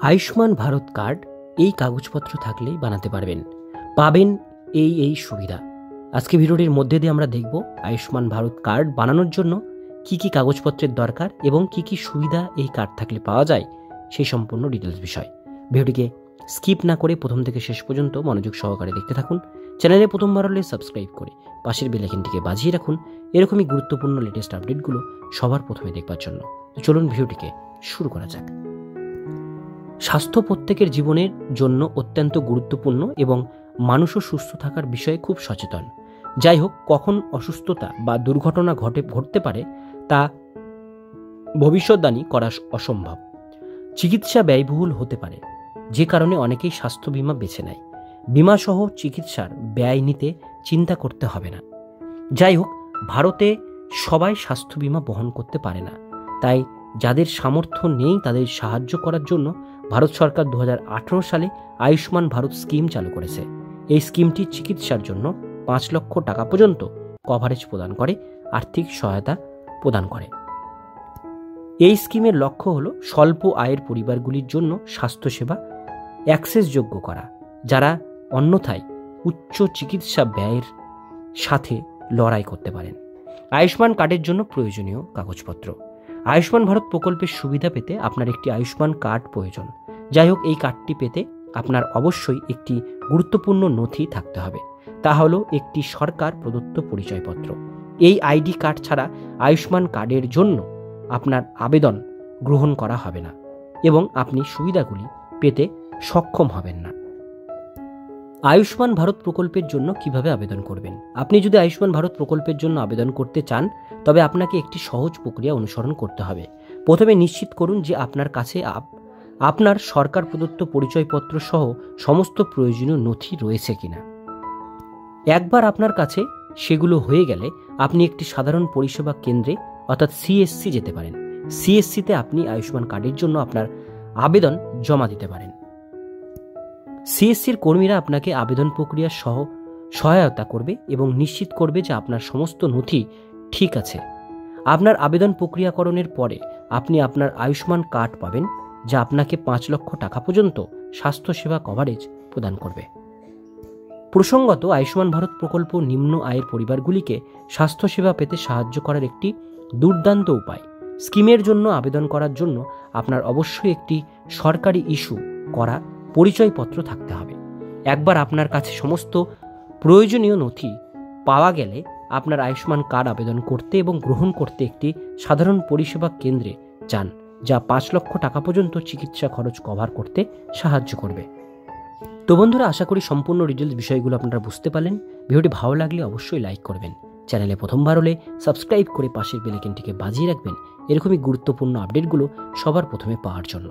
Ayushman Bharat card এই কাগজপত্র থাকলেই বানাতে পারবেন, পাবেন এই সুবিধা। আজকে ভিডিওটির মধ্যে দিয়ে আমরা দেখব আয়ুষ্মান ভারত কার্ড বানানোর জন্য কি কি কাগজপত্রের দরকার এবং কি কি সুবিধা এই কার্ড থাকলে পাওয়া যায় সেই সম্পূর্ণ ডিটেলস বিষয়। ভিডিওটিকে স্কিপ না করে প্রথম থেকে শেষ পর্যন্ত মনোযোগ সহকারে দেখতে থাকুন। চ্যানেলে প্রথমবার হলে সাবস্ক্রাইব করে পাশের বেল আইকনটিকে বাজিয়ে রাখুন এরকমই গুরুত্বপূর্ণ লেটেস্ট আপডেটগুলো সবার প্রথমে দেখবার জন্য। তো চলুন ভিডিওটিকে শুরু করা যাক। স্বাস্থ্য প্রত্যেকের জীবনের জন্য অত্যন্ত গুরুত্বপূর্ণ এবং মানুষও সুস্থ থাকার বিষয়ে খুব সচেতন। যাই হোক, কখন অসুস্থতা বা দুর্ঘটনা ঘটতে পারে তা ভবিষ্যদ্বাণী করা অসম্ভব। চিকিৎসা ব্যয়বহুল হতে পারে, যে কারণে অনেকেই স্বাস্থ্য বীমা বেছে নেয়। বিমাসহ চিকিৎসার ব্যয় নিতে চিন্তা করতে হবে না। যাই হোক, ভারতে সবাই স্বাস্থ্য বীমা বহন করতে পারে না, তাই যাদের সামর্থ্য নেই তাদের সাহায্য করার জন্য ভারত সরকার 2018 সালে আয়ুষ্মান ভারত স্কিম চালু করেছে। এই স্কিমটি চিকিৎসার জন্য 5 লক্ষ টাকা পর্যন্ত কভারেজ প্রদান করে, আর্থিক সহায়তা প্রদান করে। এই স্কিমের লক্ষ্য হল স্বল্প আয়ের পরিবারগুলির জন্য স্বাস্থ্যসেবা অ্যাক্সেসযোগ্য করা, যারা অন্যথায় উচ্চ চিকিৎসা ব্যয়ের সাথে লড়াই করতে পারেন। আয়ুষ্মান কার্ডের জন্য প্রয়োজনীয় কাগজপত্র। আয়ুষ্মান ভারত প্রকল্পের সুবিধা পেতে আপনার একটি আয়ুষ্মান কার্ড প্রয়োজন। যাই হোক, এই কার্ডটি পেতে আপনার অবশ্যই একটি গুরুত্বপূর্ণ নথি থাকতে হবে, তা হলো একটি সরকার প্রদত্ত পরিচয়পত্র। এই আইডি কার্ড ছাড়া আয়ুষ্মান কার্ডের জন্য আপনার আবেদন গ্রহণ করা হবে না এবং আপনি সুবিধাগুলি পেতে সক্ষম হবেন না। আয়ুষ্মান ভারত প্রকল্পের জন্য কিভাবে আবেদন করবেন? আপনি যদি আয়ুষ্মান ভারত প্রকল্পের জন্য আবেদন করতে চান তবে আপনাকে একটি সহজ প্রক্রিয়া অনুসরণ করতে হবে। প্রথমে নিশ্চিত করুন যে আপনার কাছে আপনার সরকার প্রদত্ত পরিচয়পত্র সহ সমস্ত প্রয়োজনীয় নথি রয়েছে কিনা। একবার আপনার কাছে সেগুলো হয়ে গেলে আপনি একটি সাধারণ পরিষেবা কেন্দ্রে অর্থাৎ সিএসসি যেতে পারেন। সিএসসিতে আপনি আয়ুষ্মান কার্ডের জন্য আপনার আবেদন জমা দিতে পারেন। সিএসসির কর্মীরা আপনাকে আবেদন প্রক্রিয়া সহ সহায়তা করবে এবং নিশ্চিত করবে যে আপনার সমস্ত নথি ঠিক আছে। আপনার আবেদন প্রক্রিয়াকরণের পরে আপনি আপনার আয়ুষ্মান কার্ড পাবেন, যা আপনাকে 5 লক্ষ টাকা পর্যন্ত স্বাস্থ্যসেবা কভারেজ প্রদান করবে। প্রসঙ্গত, আয়ুষ্মান ভারত প্রকল্প নিম্ন আয়ের পরিবারগুলিকে স্বাস্থ্যসেবা পেতে সাহায্য করার একটি দুর্দান্ত উপায়। স্কিমের জন্য আবেদন করার জন্য আপনার অবশ্যই একটি সরকারি ইস্যু করা পরিচয়পত্র থাকতে হবে। একবার আপনার কাছে সমস্ত প্রয়োজনীয় নথি পাওয়া গেলে আপনার আয়ুষ্মান কার্ড আবেদন করতে এবং গ্রহণ করতে একটি সাধারণ পরিষেবা কেন্দ্রে যান, যা 5 লক্ষ টাকা পর্যন্ত চিকিৎসা খরচ কভার করতে সাহায্য করবে। তো বন্ধুরা, আশা করি সম্পূর্ণ ডিটেলস বিষয়গুলো আপনারা বুঝতে পারলেন। ভিডিওটি ভালো লাগলে অবশ্যই লাইক করবেন। চ্যানেলে প্রথমবার হলে সাবস্ক্রাইব করে পাশের বেল আইকনটিকে বাজিয়ে রাখবেন এরকমই গুরুত্বপূর্ণ আপডেটগুলো সবার প্রথমে পাওয়ার জন্য।